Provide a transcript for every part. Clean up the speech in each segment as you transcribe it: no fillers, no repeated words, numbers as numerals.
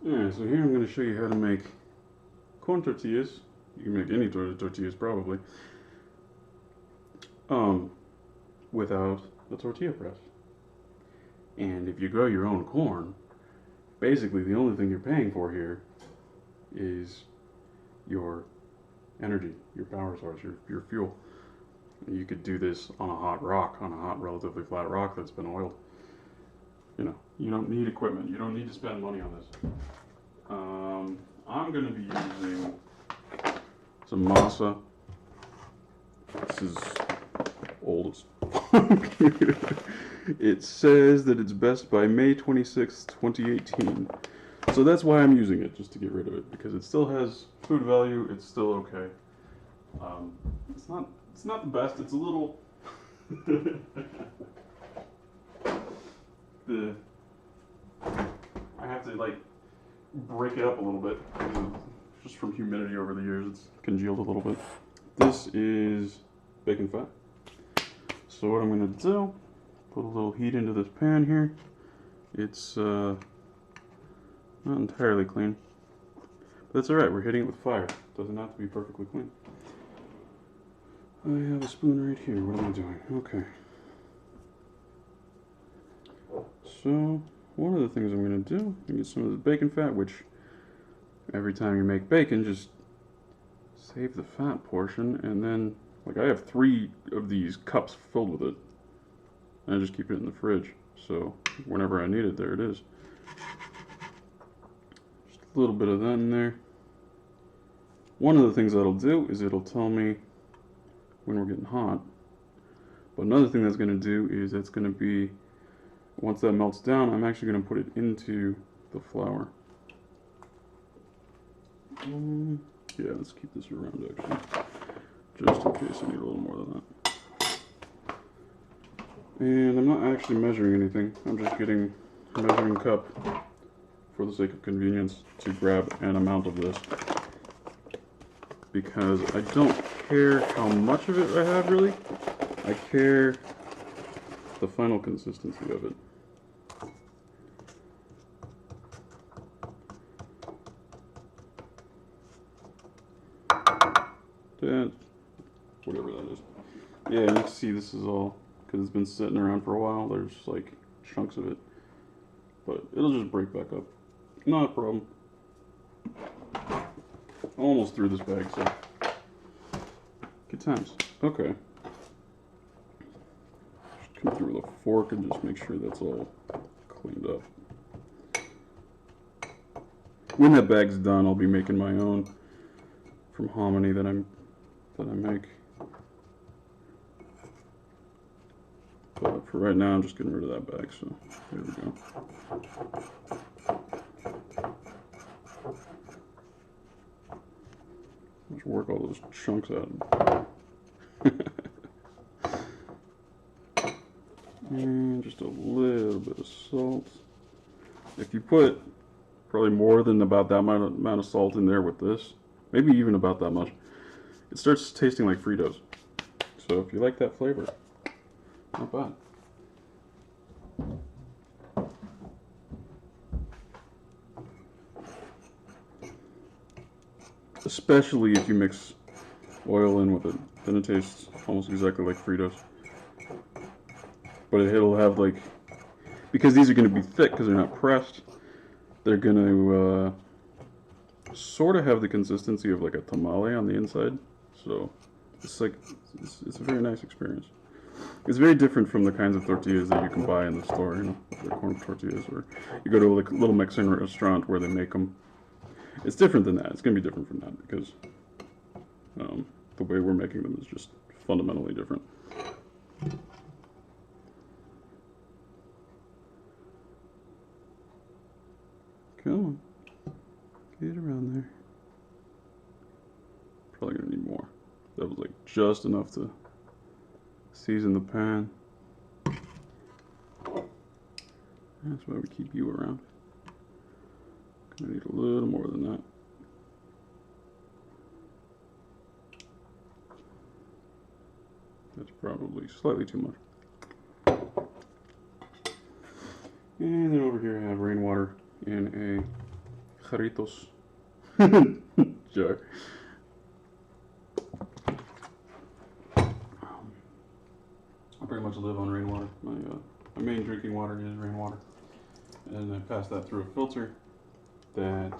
Alright, so here I'm going to show you how to make corn tortillas. You can make any tortillas probably, um, without a tortilla press. And if you grow your own corn, basically the only thing you're paying for here is your energy, your power source, your fuel. You could do this on a hot rock, on a hot, relatively flat rock that's been oiled. You know, you don't need equipment. You don't need to spend money on this. I'm going to be using some masa. This is old as It says that it's best by May 26th, 2018. So that's why I'm using it, just to get rid of it, because it still has food value. It's still okay. It's not the best. It's a little the I have to like break it up a little bit just from humidity over the years. It's congealed a little bit. This is bacon fat. So what I'm going to do, put a little heat into this pan here. It's not entirely clean, but that's alright. We're hitting it with fire. It doesn't have to be perfectly clean. I have a spoon right here. What am I doing? Okay. So one of the things I'm going to do, I get some of the bacon fat, which every time you make bacon, just save the fat portion, and then, like, I have 3 of these cups filled with it, and I just keep it in the fridge, so whenever I need it, there it is. Just a little bit of that in there. One of the things that'll do is it'll tell me when we're getting hot, but another thing that's going to do is it's going to be, once that melts down, I'm actually going to put it into the flour. Yeah, let's keep this around actually, just in case I need a little more than that. And I'm not actually measuring anything. I'm just getting a measuring cup for the sake of convenience to grab an amount of this, because I don't care how much of it I have really. I care the final consistency of it. That, whatever that is. Yeah, you can see this is all, because it's been sitting around for a while, there's like chunks of it. But it'll just break back up. Not a problem. Almost through this bag, so good times. Okay. Just come through with a fork and just make sure that's all cleaned up. When that bag's done, I'll be making my own from hominy that I make. But for right now, I'm just getting rid of that bag, so there we go. Let's work all those chunks out. And just a little bit of salt. If you put probably more than about that amount of salt in there with this, maybe even about that much, it starts tasting like Fritos. So if you like that flavor, not bad. Especially if you mix oil in with it, then it tastes almost exactly like Fritos. But it'll have like, because these are going to be thick because they're not pressed, they're going to sort of have the consistency of like a tamale on the inside. So it's like, it's a very nice experience. It's very different from the kinds of tortillas that you can buy in the store, you know, the corn tortillas, or you go to like a little Mexican restaurant where they make them. It's different than that. It's going to be different from that because the way we're making them is just fundamentally different. Come on. Get around there. Probably going to need more. That was like just enough to season the pan. That's why we keep you around. Gonna need a little more than that. That's probably slightly too much. And then over here I have rainwater in pajaritos jar. I pretty much live on rainwater. My main drinking water is rainwater. And I pass that through a filter that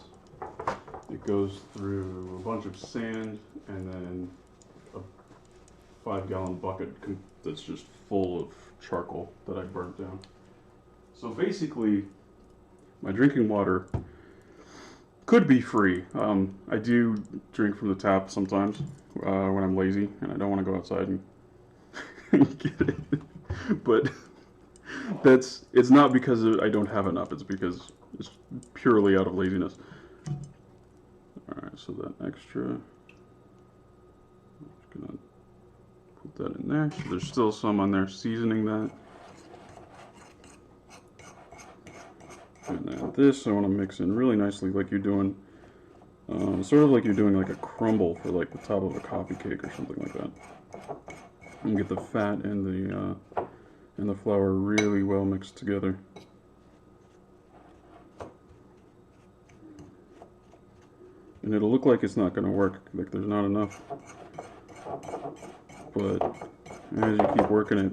it goes through a bunch of sand and then a 5-gallon bucket that's just full of charcoal that I burnt down. So basically, my drinking water could be free. I do drink from the tap sometimes when I'm lazy and I don't want to go outside and get it. But it's not because I don't have enough. It's because it's purely out of laziness. All right, so that extra, I'm just gonna put that in there. So there's still some on there seasoning that. And then this I want to mix in really nicely, like you're doing, sort of like you're doing like a crumble for like the top of a coffee cake or something like that. And get the fat and the flour really well mixed together. And it'll look like it's not going to work, like there's not enough. But as you keep working it,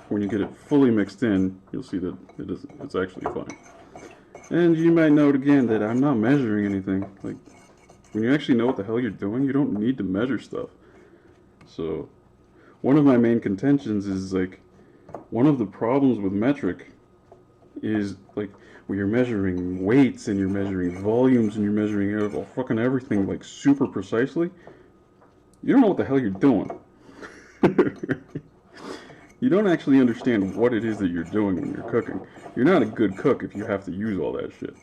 when you get it fully mixed in, you'll see that it's actually fine. And you might note again that I'm not measuring anything. Like, when you actually know what the hell you're doing, you don't need to measure stuff. So, one of my main contentions is, like, one of the problems with metric is, like, when you're measuring weights and you're measuring volumes and you're measuring fucking everything, like, super precisely, you don't know what the hell you're doing. You don't actually understand what it is that you're doing when you're cooking. You're not a good cook if you have to use all that shit.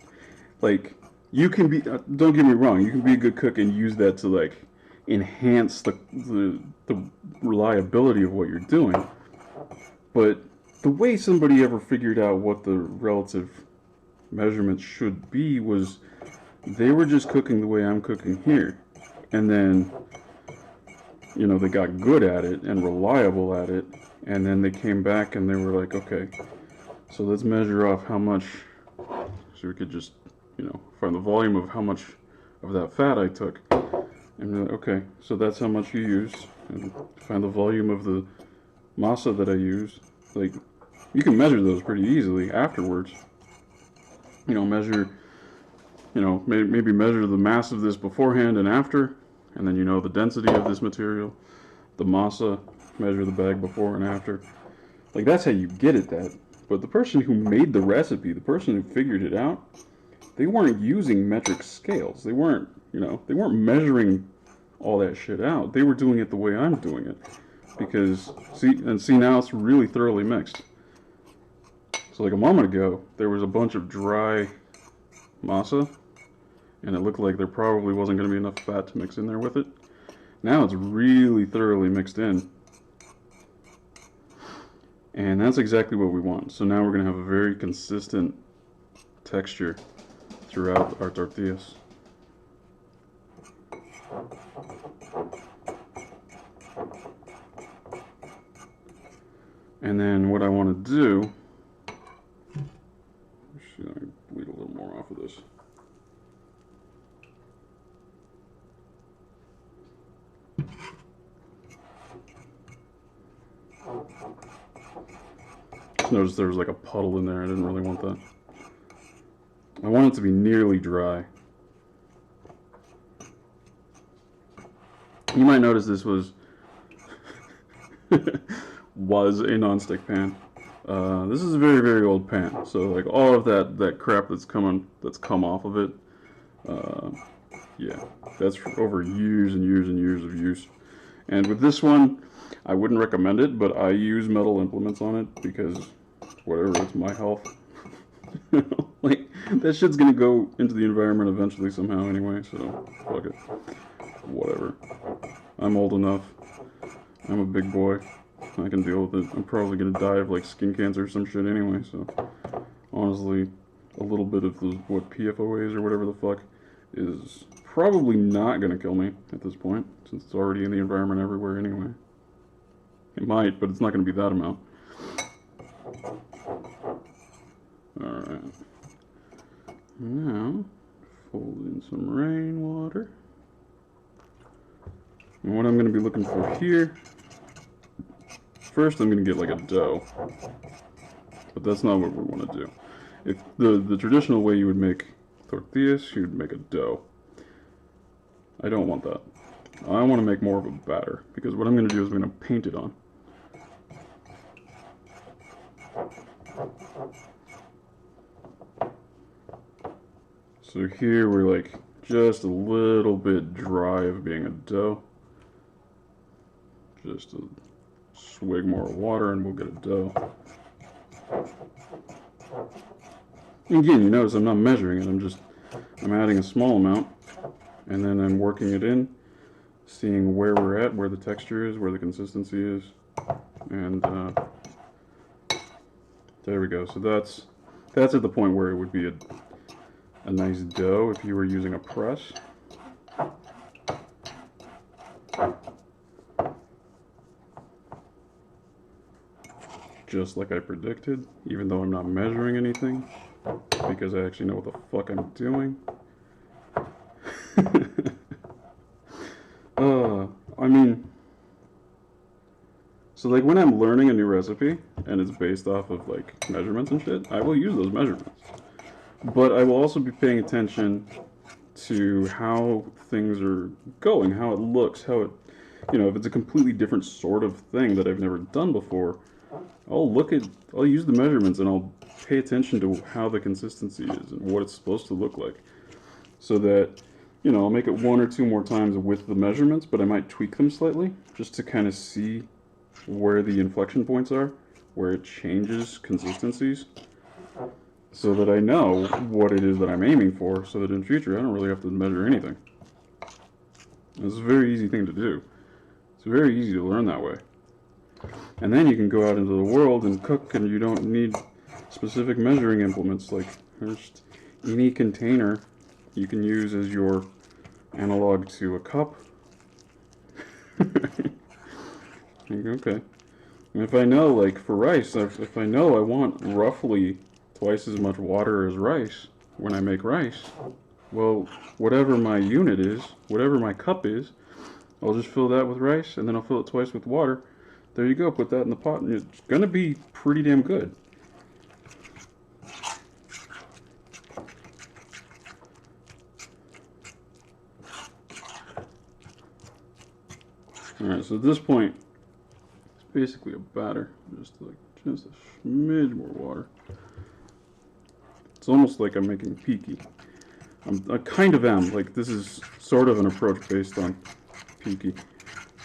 Like, you can be, don't get me wrong, you can be a good cook and use that to, like, enhance the reliability of what you're doing. But the way somebody ever figured out what the relative measurements should be was they were just cooking the way I'm cooking here. And then, you know, they got good at it and reliable at it. And then they came back and they were like, okay, so let's measure off how much, so we could just, you know, find the volume of how much of that fat I took. And we're like, okay, so that's how much you use. And find the volume of the masa that I use. Like, you can measure those pretty easily afterwards. You know, measure, you know, maybe measure the mass of this beforehand and after. And then you know the density of this material. The masa, measure the bag before and after. Like, that's how you get at that. But the person who made the recipe, the person who figured it out, they weren't using metric scales. They weren't, you know, they weren't measuring all that shit out. They were doing it the way I'm doing it. Because, see now it's really thoroughly mixed. So like a moment ago, there was a bunch of dry masa, and it looked like there probably wasn't going to be enough fat to mix in there with it. Now it's really thoroughly mixed in. And that's exactly what we want. So now we're going to have a very consistent texture throughout our tortillas. And then what I want to do, let me bleed a little more off of this. Just noticed there was like a puddle in there. I didn't really want that. I want it to be nearly dry. You might notice this was was a non-stick pan. This is a very, very old pan. So like all of that crap that's come off of it, yeah, that's over years and years and years of use. And with this one, I wouldn't recommend it, but I use metal implements on it because whatever, it's my health. Like, that shit's gonna go into the environment eventually somehow anyway, so fuck it. Whatever. I'm old enough. I'm a big boy. I can deal with it. I'm probably gonna die of like skin cancer or some shit anyway, so honestly, a little bit of what PFOA is or whatever the fuck is probably not gonna kill me at this point, since it's already in the environment everywhere anyway. It might, but it's not gonna be that amount. Alright. Now, pulled in some rainwater. And what I'm going to be looking for here, first I'm going to get like a dough, but that's not what we want to do. If the traditional way you would make tortillas, you would make a dough. I don't want that. I want to make more of a batter, because what I'm going to do is I'm going to paint it on. So here we're like just a little bit dry of being a dough. Just a swig more water and we'll get a dough. And again, you notice I'm not measuring it, I'm adding a small amount and then I'm working it in, seeing where we're at, where the texture is, where the consistency is, and there we go. So that's at the point where it would be a nice dough if you were using a press. Just like I predicted, even though I'm not measuring anything, because I actually know what the fuck I'm doing. I mean, so like when I'm learning a new recipe and it's based off of like measurements and shit, I will use those measurements. But I will also be paying attention to how things are going, how it looks, how it, you know, if it's a completely different sort of thing that I've never done before, I'll use the measurements and I'll pay attention to how the consistency is and what it's supposed to look like. So that, you know, I'll make it one or two more times with the measurements, but I might tweak them slightly just to kind of see where the inflection points are, where it changes consistencies, so that I know what it is that I'm aiming for, so that in future I don't really have to measure anything. It's a very easy thing to do. It's very easy to learn that way. And then you can go out into the world and cook, and you don't need specific measuring implements. Like, there's any container you can use as your analog to a cup. Okay. And if I know, like for rice, if I know I want roughly twice as much water as rice when I make rice, well, whatever my unit is, whatever my cup is, I'll just fill that with rice, and then I'll fill it twice with water. There you go, put that in the pot, and it's gonna be pretty damn good. Alright, so at this point, it's basically a batter. Just a smidge more water. It's almost like I'm making peaky. I kind of am. Like, this is sort of an approach based on peaky.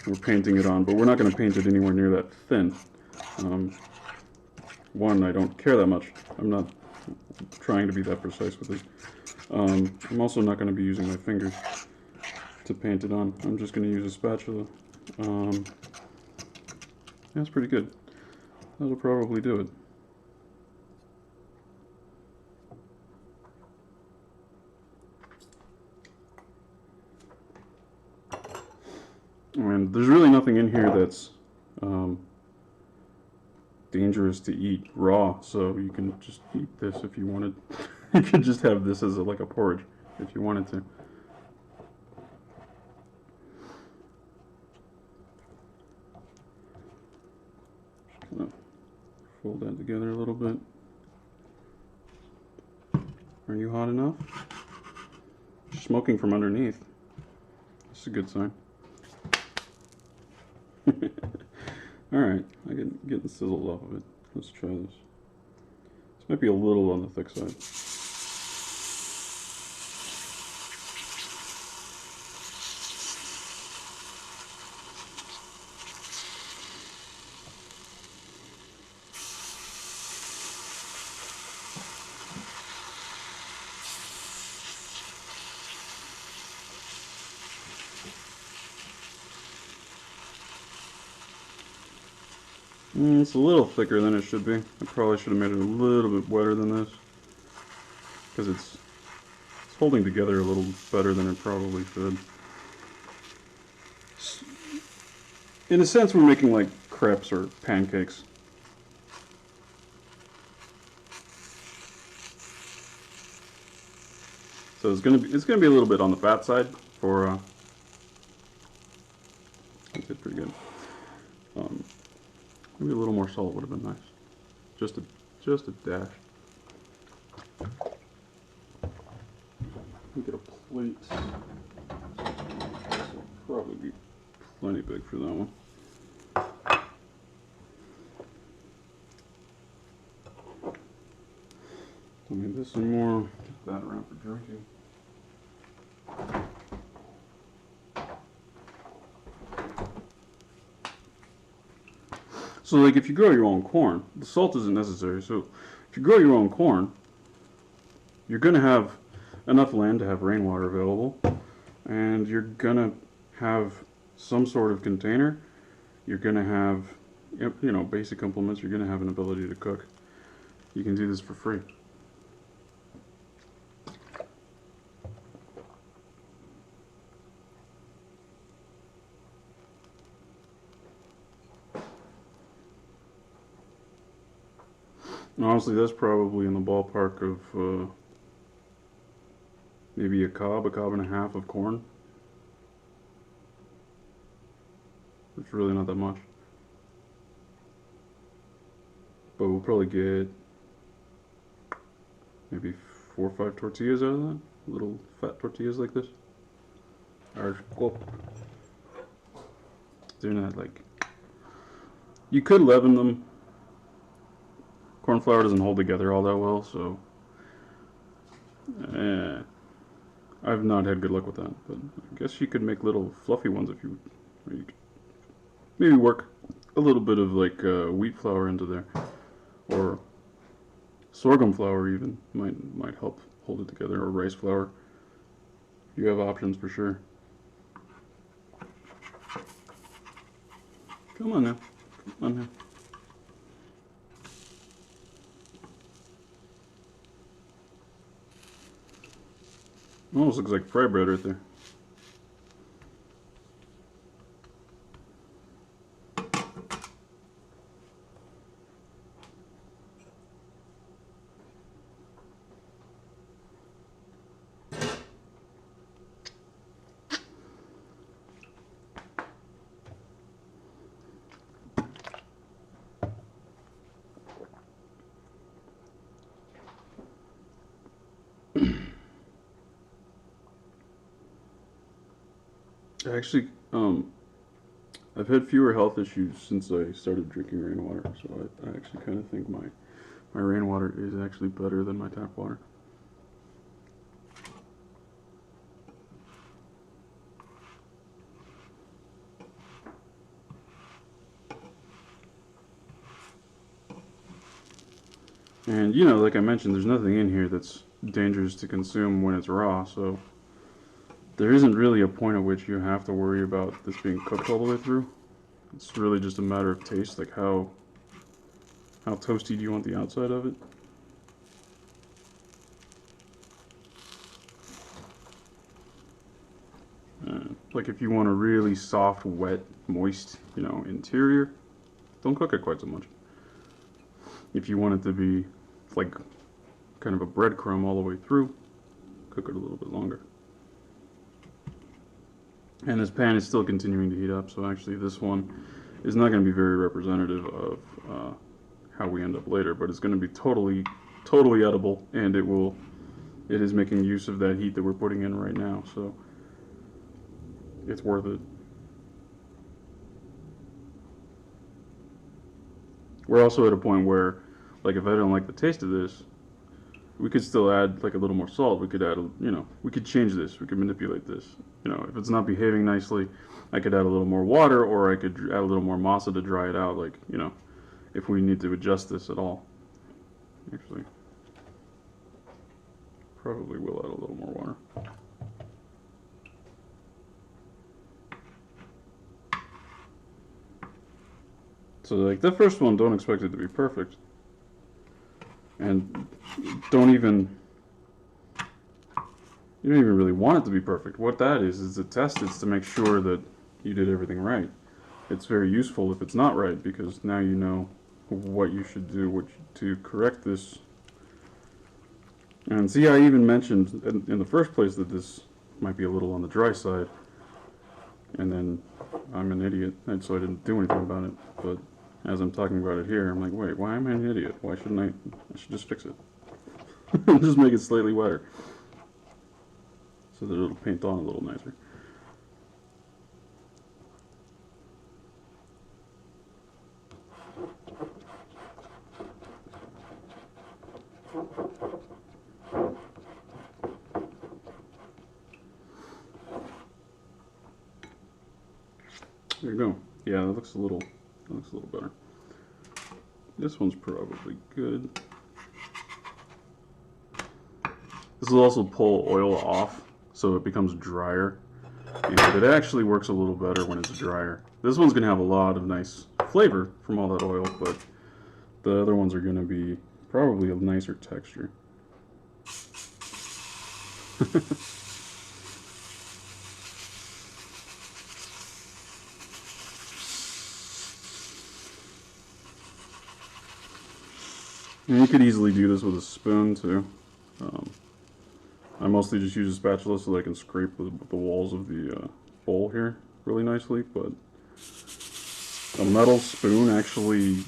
We're painting it on, but we're not going to paint it anywhere near that thin. One, I don't care that much. I'm not trying to be that precise with it. I'm also not going to be using my fingers to paint it on. I'm just going to use a spatula. That's pretty good. That'll probably do it. And there's really nothing in here that's dangerous to eat raw, so you can just eat this if you wanted. You could just have this as like a porridge if you wanted to. Just gonna fold that together a little bit. Are you hot enough? Smoking from underneath. That's a good sign. Alright, I can get the sizzles off of it. Let's try this. This might be a little on the thick side. It's a little thicker than it should be. I probably should have made it a little bit wetter than this, because it's holding together a little better than it probably should. In a sense, we're making like crepes or pancakes. So it's gonna be a little bit on the fat side for. I did pretty good. Maybe a little more salt would have been nice. Just a dash. Let me get a plate. This will probably be plenty big for that one. I need this some more. Get that around for drinking. So like if you grow your own corn, the salt isn't necessary. So if you grow your own corn, you're going to have enough land to have rainwater available, and you're going to have some sort of container. You're going to have, you know, basic implements. You're going to have an ability to cook. You can do this for free. And honestly, that's probably in the ballpark of maybe a cob and a half of corn. It's really not that much. But we'll probably get maybe 4 or 5 tortillas out of that. Little fat tortillas like this. Or, well, they're not like... You could leaven them. Corn flour doesn't hold together all that well, so... I've not had good luck with that, but I guess you could make little fluffy ones if you... Or you could maybe work a little bit of like wheat flour into there. Or sorghum flour even might help hold it together, or rice flour. You have options for sure. Come on now. Come on now. Almost looks like fry bread right there. Actually, I've had fewer health issues since I started drinking rainwater, so I actually kind of think my rainwater is actually better than my tap water. And you know, like I mentioned, there's nothing in here that's dangerous to consume when it's raw, so there isn't really a point at which you have to worry about this being cooked all the way through. It's really just a matter of taste, like how toasty do you want the outside of it. Like if you want a really soft, wet, moist, you know, interior, don't cook it quite so much. If you want it to be like kind of a breadcrumb all the way through, cook it a little bit longer. And this pan is still continuing to heat up, so actually this one is not going to be very representative of how we end up later, but it's going to be totally edible, and it is making use of that heat that we're putting in right now, so it's worth it. We're also at a point where, like, if I don't like the taste of this, we could still add like a little more salt. We could add, you know, we could change this. We could manipulate this. You know, if it's not behaving nicely, I could add a little more water, or I could add a little more masa to dry it out. Like, you know, if we need to adjust this at all. Actually, probably will add a little more water. So like the first one, don't expect it to be perfect. And you don't even really want it to be perfect. What that is a test. It's to make sure that you did everything right. It's very useful if it's not right, because now you know what you should do to correct this And see, I even mentioned in the first place that this might be a little on the dry side, and then I'm an idiot, and so I didn't do anything about it. But as I'm talking about it here, I'm like, wait, why am I an idiot? Why shouldn't I should just fix it. Just make it slightly wetter, so that it'll paint on a little nicer. There you go. Yeah, that looks a little better. This one's probably good. This will also pull oil off, so it becomes drier. And it actually works a little better when it's drier. This one's going to have a lot of nice flavor from all that oil, but the other ones are going to be probably a nicer texture. And you could easily do this with a spoon too. I mostly just use a spatula so that I can scrape the walls of the bowl here really nicely, but a metal spoon actually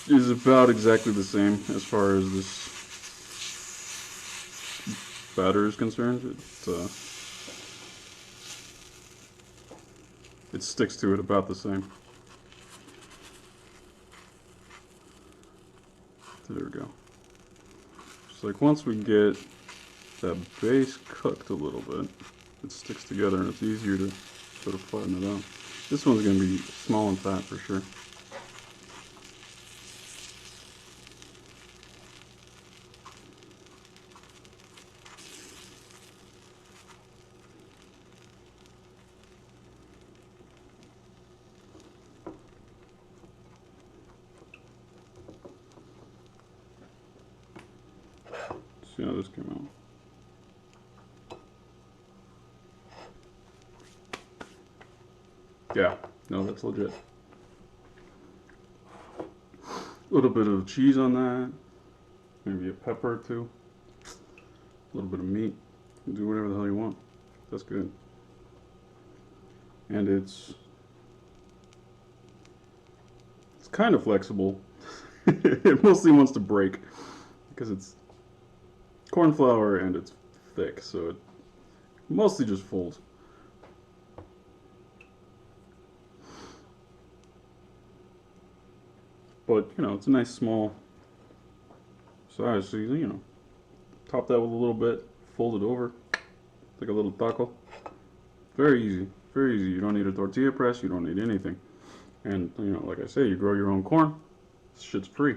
is about exactly the same as far as this batter is concerned. It sticks to it about the same. There we go. Just like once we get that base cooked a little bit, it sticks together and it's easier to sort of flatten it out. This one's going to be small and fat for sure. See how this came out. Yeah, no, that's legit. A little bit of cheese on that, maybe a pepper or two, a little bit of meat. You do whatever the hell you want. That's good. And it's kind of flexible. It mostly wants to break because it's corn flour and it's thick, so it mostly just folds. But, you know, it's a nice small size, so you know, top that with a little bit, fold it over, like a little taco. Very easy, very easy. You don't need a tortilla press, you don't need anything. And, you know, like I say, you grow your own corn, this shit's free.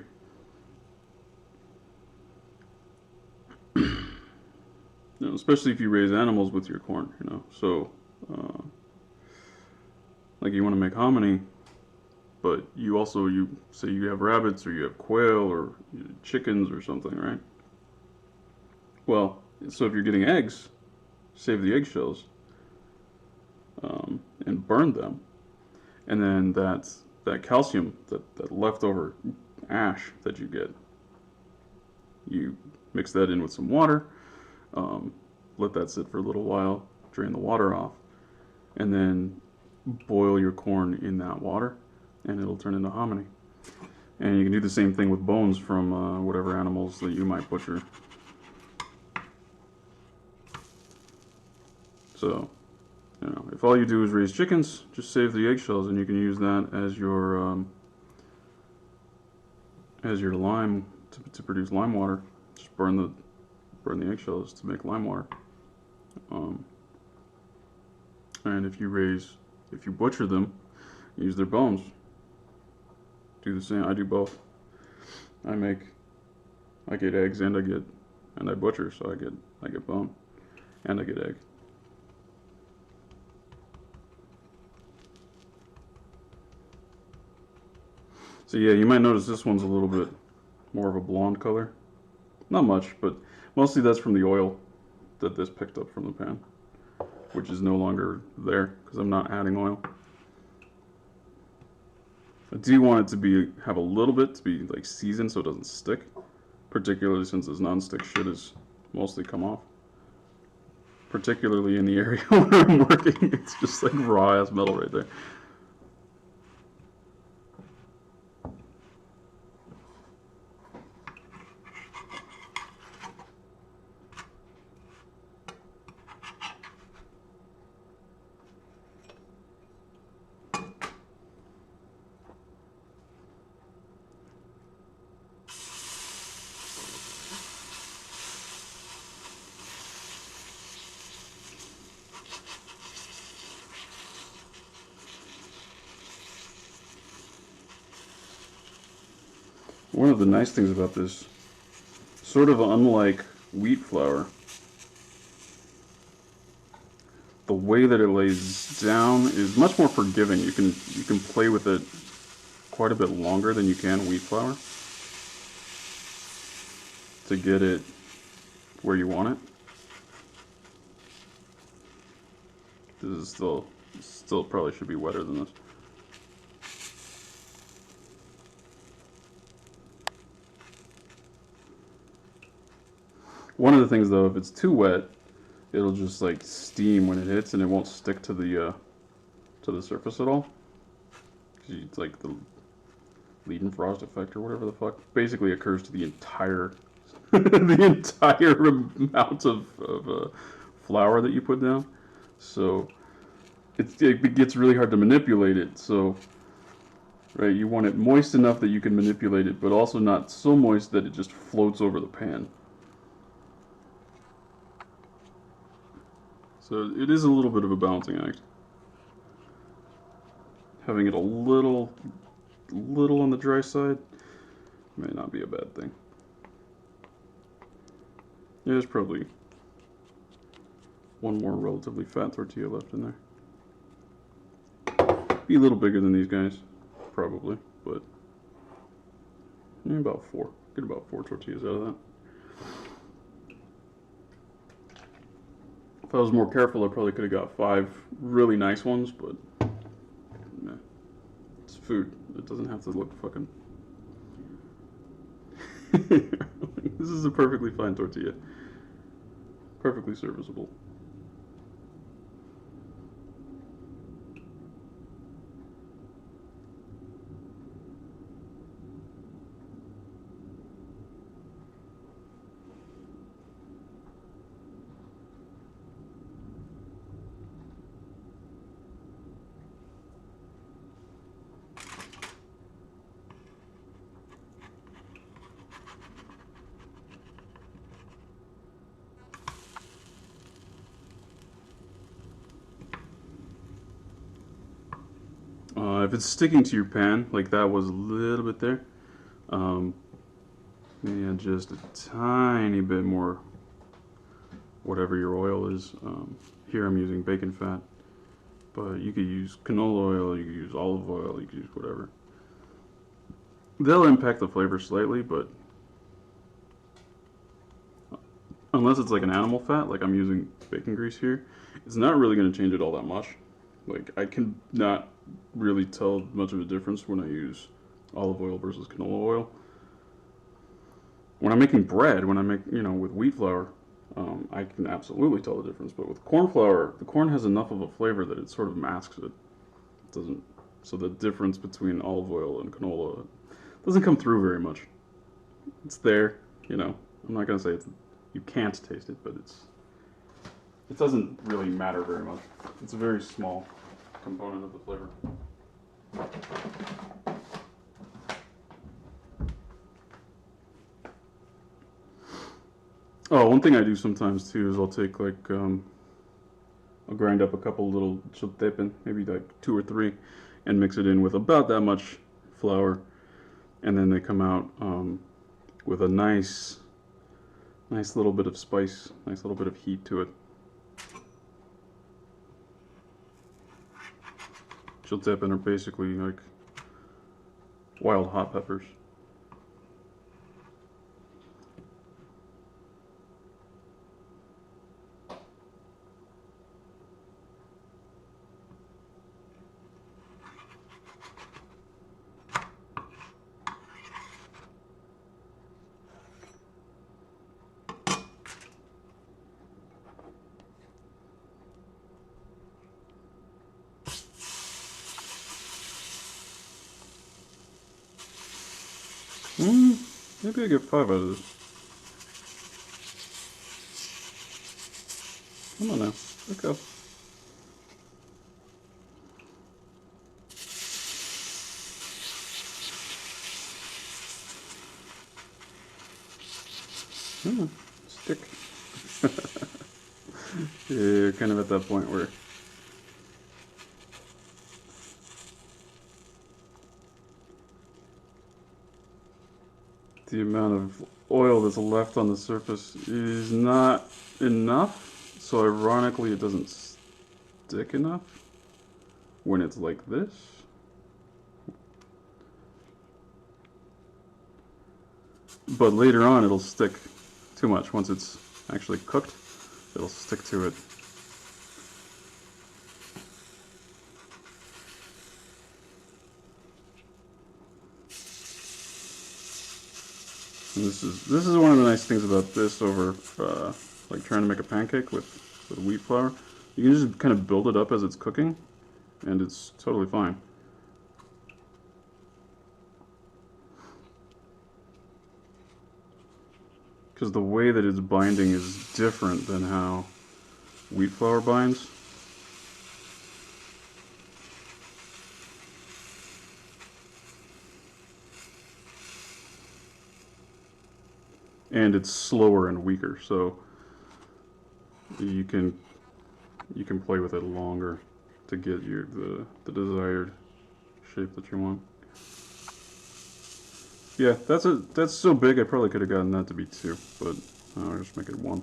You know, especially if you raise animals with your corn, you know, so, like you want to make hominy, but you also, you say you have rabbits or you have quail or chickens or something, right? Well, so if you're getting eggs, save the eggshells and burn them, and then that calcium, that leftover ash that you get, you mix that in with some water, let that sit for a little while, drain the water off, and then boil your corn in that water, and it'll turn into hominy. And you can do the same thing with bones from whatever animals that you might butcher. So, you know, if all you do is raise chickens, just save the eggshells, and you can use that as your lime to produce lime water. Just burn the eggshells to make lime water. And if you butcher them, use their bones. Do the same. I do both. I get eggs and I butcher, so I get bone and I get egg. So yeah, you might notice this one's a little bit more of a blonde color. Not much, but mostly that's from the oil that this picked up from the pan, which is no longer there because I'm not adding oil. I do want it to have a little bit to be like seasoned so it doesn't stick, particularly since this nonstick shit has mostly come off. Particularly in the area where I'm working, it's just like raw ass metal right there. One of the nice things about this, sort of unlike wheat flour, the way that it lays down is much more forgiving. You can play with it quite a bit longer than you can wheat flour to get it where you want it. This is still probably should be wetter than this. One of the things though, if it's too wet, it'll just like steam when it hits and it won't stick to the surface at all. It's like the Leiden frost effect or whatever the fuck basically occurs to the entire the entire amount of flour that you put down. So it gets really hard to manipulate it. So right, you want it moist enough that you can manipulate it, but also not so moist that it just floats over the pan. So it is a little bit of a balancing act. Having it a little on the dry side may not be a bad thing. Yeah, there's probably one more relatively fat tortilla left in there. Be a little bigger than these guys, probably, but about 4. Get about 4 tortillas out of that. If I was more careful, I probably could have got 5 really nice ones, but nah, it's food. It doesn't have to look fucking... This is a perfectly fine tortilla. Perfectly serviceable. If it's sticking to your pan, like that was a little bit there, yeah, just a tiny bit more, whatever your oil is. Here I'm using bacon fat, but you could use canola oil, you could use olive oil, you could use whatever. They'll impact the flavor slightly, but unless it's like an animal fat, like I'm using bacon grease here, it's not really going to change it all that much. Like, I can not really tell much of a difference when I use olive oil versus canola oil. When I'm making bread, when I make, with wheat flour, I can absolutely tell the difference. But with corn flour, the corn has enough of a flavor that it sort of masks it. So the difference between olive oil and canola doesn't come through very much. It's there, I'm not going to say you can't taste it, but it doesn't really matter very much. It's a very small component of the flavor. Oh, one thing I do sometimes too is I'll take I'll grind up a couple little chiltepin, maybe like 2 or 3, and mix it in with about that much flour, and then they come out with a nice little bit of spice, nice little bit of heat to it. Chiltepin are basically like wild hot peppers. Maybe I get 5 out of this. Come on now, let go. Stick. Yeah, you're kind of at that point where the amount of oil that's left on the surface is not enough, so ironically it doesn't stick enough when it's like this. But later on it'll stick too much. Once it's actually cooked, it'll stick to it. And this is one of the nice things about this over like trying to make a pancake with wheat flour. You can just kind of build it up as it's cooking, and it's totally fine. Because the way that it's binding is different than how wheat flour binds. And it's slower and weaker, so you can play with it longer to get the desired shape that you want. Yeah, that's so big I probably could have gotten that to be 2, but I'll just make it 1.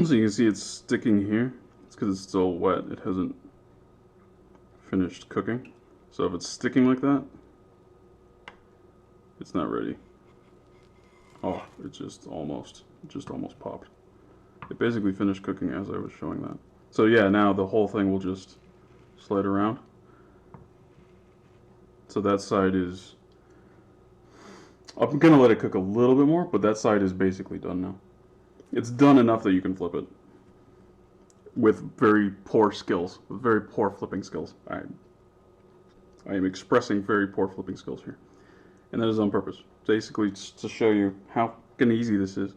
So you can see it's sticking here. It's because it's still wet. It hasn't finished cooking. So if it's sticking like that, it's not ready. Oh, it just almost popped. It basically finished cooking as I was showing that. So yeah, now the whole thing will just slide around. So that side is... I'm gonna let it cook a little bit more, but that side is basically done now. It's done enough that you can flip it. With very poor skills, with very poor flipping skills. I am expressing very poor flipping skills here. And that is on purpose. Basically just to show you how fucking easy this is.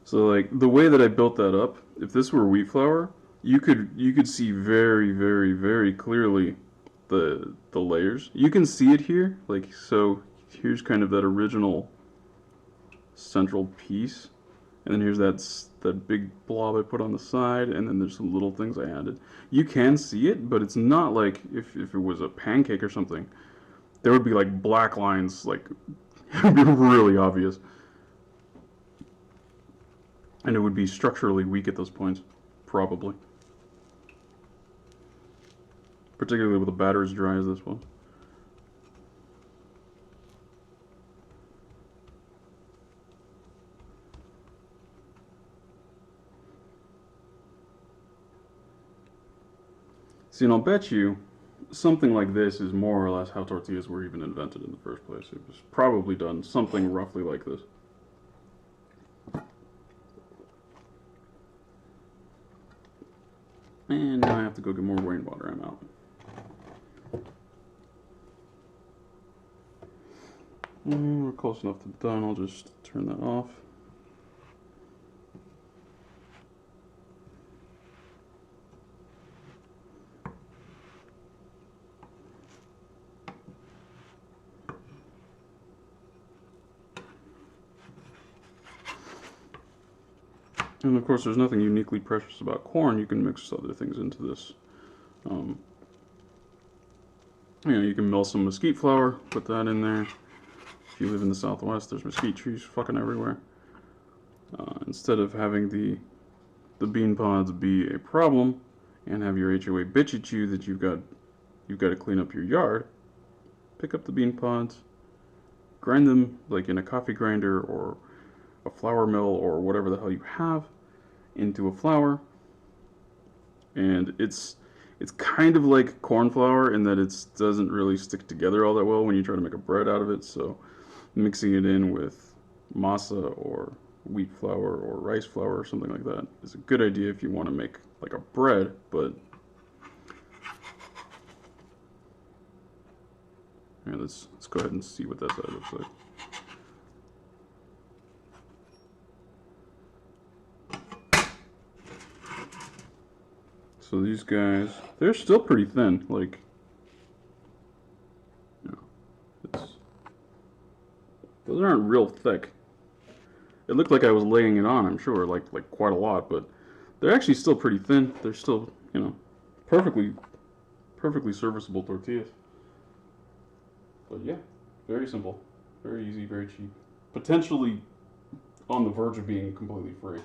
So like the way that I built that up, if this were wheat flour, you could see very, very, very clearly the layers. You can see it here, like so. Here's kind of that original central piece, and then here's that big blob I put on the side, and then there's some little things I added. You can see it, but it's not like if it was a pancake or something. There would be like black lines, like it would be really obvious. And it would be structurally weak at those points, probably. Particularly with a batter as dry as this one. See, and I'll bet you something like this is more or less how tortillas were even invented in the first place. It was probably done something roughly like this. And now I have to go get more rainwater. I'm out. We're close enough to done. I'll just turn that off. And of course, there's nothing uniquely precious about corn. You can mix other things into this. Um, you can mill some mesquite flour, put that in there. If you live in the Southwest, there's mesquite trees fucking everywhere. Instead of having the bean pods be a problem and have your HOA bitch at you that you've got to clean up your yard, pick up the bean pods, grind them like in a coffee grinder or a flour mill or whatever the hell you have into a flour, and it's kind of like corn flour in that it doesn't really stick together all that well when you try to make a bread out of it. So mixing it in with masa or wheat flour or rice flour or something like that is a good idea if you want to make like a bread. But yeah, let's go ahead and see what that side looks like. So these guys, they're still pretty thin. Like, those aren't real thick. It looked like I was laying it on, I'm sure, like quite a lot, but they're actually still pretty thin. They're still, perfectly serviceable tortillas. But yeah, very simple, very easy, very cheap. Potentially on the verge of being completely free.